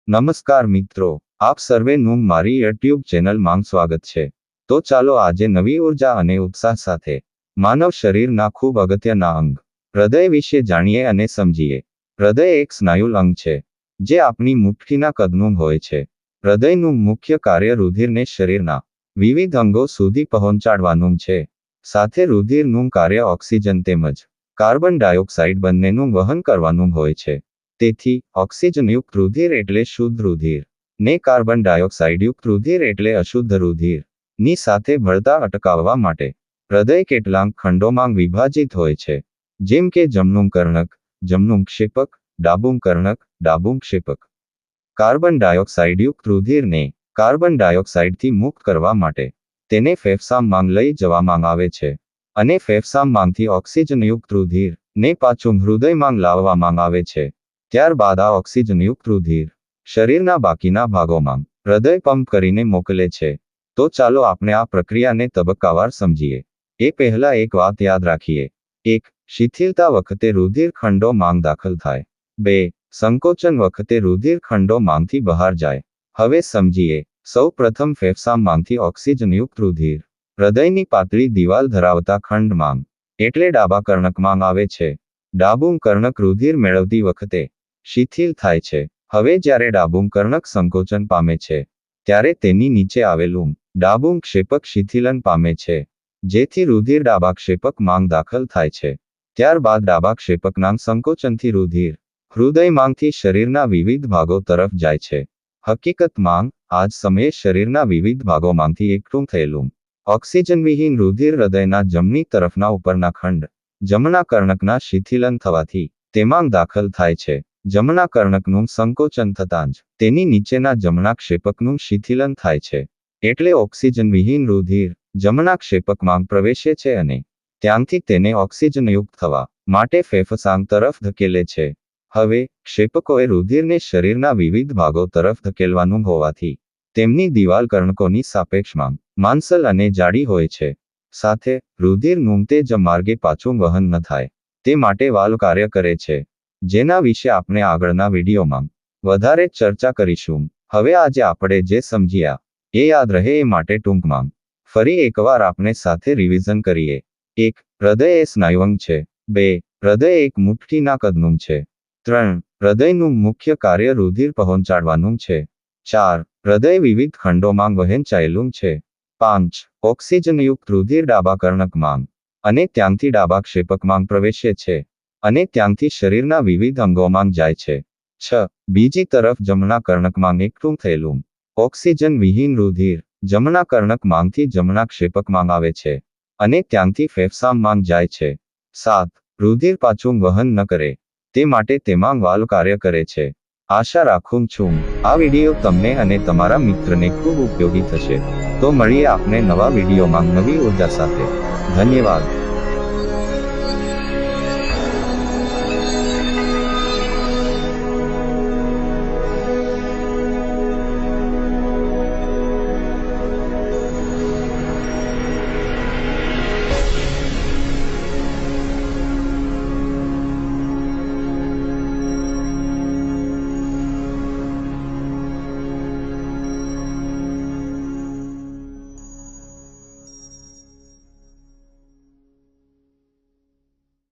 નમસ્કાર મિત્રો, આપ સર્વેનું મારી યુટ્યુબ ચેનલમાં સ્વાગત છે। તો ચાલો આજે નવી ઉર્જા અને ઉત્સાહ સાથે માનવ શરીરના ખૂબ અગત્યના અંગ હૃદય વિશે જાણીએ અને સમજીએ। હૃદય એક સ્નાયુ અંગ છે જે આપણી મુઠ્ઠીના કદનું હોય છે। હૃદયનું મુખ્ય કાર્ય રુધિરને શરીરના વિવિધ અંગો સુધી પહોંચાડવાનું છે। સાથે રુધિરનું કાર્ય ઓક્સિજન તેમજ કાર્બન ડાયોક્સાઇડ બંનેનું વહન કરવાનું હોય છે। તેથી ઓક્સિજનયુક્ત રુધિર એટલે શુદ્ધ રુધિર ને કાર્બન ડાયોક્સાઇડયુક્ત રુધિર એટલે અશુદ્ધ રુધિર ની સાથે ભળતા અટકાવવા માટે હૃદય કેટલાક ખંડોમાં વિભાજિત હોય છે, જેમ કે જમણું કર્ણક, જમણું ક્ષેપક, ડાબું કર્ણક, ડાબું ક્ષેપક। કાર્બન ડાયોક્સાઇડયુક્ત રુધિરને કાર્બન ડાયોક્સાઇડથી મુક્ત કરવા માટે તેને ફેફસામાં લઈ જવામાં આવે છે અને ફેફસામાંથી ઓક્સિજનયુક્ત રુધિર ને પાછું હૃદયમાં લાવવામાં આવે છે। ત્યારબાદ આ ઓક્સિજનયુક્ત રુધિર શરીરના બાકીના ભાગોમાં હૃદય પંપ કરીને મોકલે છે। તો ચાલો આપણે આ પ્રક્રિયાને તબક્કાવાર સમજીએ। એ પહેલા એક વાત યાદ રાખીએ। 1. શિથિલતા વખતે રુધિર ખંડોમાં દાખલ થાય। 2. સંકોચન વખતે રુધિર ખંડોમાંથી બહાર જાય। હવે સમજીએ। સૌ પ્રથમ ફેફસામાંથી ઓક્સિજનયુક્ત રુધિર હૃદયની પાતળી દિવાલ ધરાવતા ખંડમાં એટલે ડાબા કર્ણકમાં આવે છે। ડાબું કર્ણક રુધિર મેળવતી વખતે શિથિલ થાય છે। હવે જ્યારે ડાબું કર્ણક સંકોચન પામે છે ત્યારે તેની નીચે આવેલું ડાબું ક્ષેપક શિથિલન પામે છે, જેથી રુધિર ડાબા ક્ષેપકમાં દાખલ થાય છે। ત્યારબાદ ડાબા ક્ષેપકના સંકોચનથી રુધિર હૃદયમાંથી શરીરના વિવિધ ભાગો તરફ જાય છે। હકીકતમાં આ જ સમયે શરીરના વિવિધ ભાગોમાંથી એકઠું થયેલું ઓક્સિજનવિહીન રુધિર હૃદયના જમણી તરફના ઉપરના ખંડ જમણા કર્ણકના શિથિલન થવાથી તેમાં દાખલ થાય છે। જમણા કર્ણકનું સંકોચન થતાં જ તેની નીચેના જમણા ક્ષેપકનું શિથિલન થાય છે, એટલે ઓક્સિજનવિહીન રુધિર જમણા ક્ષેપકમાં પ્રવેશે છે અને ત્યાંથી તેને ઓક્સિજનયુક્ત થવા માટે ફેફસાં તરફ ધકેલે છે। હવે ક્ષેપકોએ રુધિરને શરીરના વિવિધ ભાગો તરફ ધકેલવાનું હોવાથી તેમની દિવાલ કર્ણકોની સાપેક્ષમાં માંસલ અને જાડી હોય છે। સાથે રુધિરનું તે જ માર્ગે પાછું વહન ન થાય તે માટે વાલ્વ કાર્ય કરે છે, જેના વિશે આપણે આગળના વિડીયોમાં વધારે ચર્ચા કરીશું। હવે આજે આપણે જે સમજ્યા એ યાદ રહે એ માટે ટૂંકમાં ફરી એકવાર આપણે સાથે રિવિઝન કરીએ। 1. હૃદય એ સ્નાયુઅંગ છે। 2. હૃદય એક મુઠ્ઠીના કદનું છે। 3. હૃદયનું મુખ્ય કાર્ય રુધિર પહોંચાડવાનું છે। 4. હૃદય વિવિધ ખંડોમાં વહેંચાયેલું છે। 5. ઓક્સિજનયુક્ત રુધિર ડાબા કર્ણકમાં અને ત્યાંથી ડાબા ક્ષેપકમાં પ્રવેશે છે અને ત્યાંથી શરીરના વિવિધ અંગોમાં જાય છે। 6. બીજી તરફ જમણા કર્ણકમાં એકઠું થયેલું ઓક્સિજન વિહીન રુધિર જમણા કર્ણકમાંથી જમણા ક્ષેપકમાં આવે છે અને ત્યાંથી ફેફસામાં જાય છે। 7. રુધિર પાછું વહન ન કરે તે માટે તેમાં વાલ્વ કાર્ય કરે છે। આશા રાખું છું આ વિડીયો તમને અને તમારા મિત્રને ખૂબ ઉપયોગી થશે। તો મળીએ આપણે નવા વિડીયોમાં નવી ઉર્જા સાથે। ધન્યવાદ।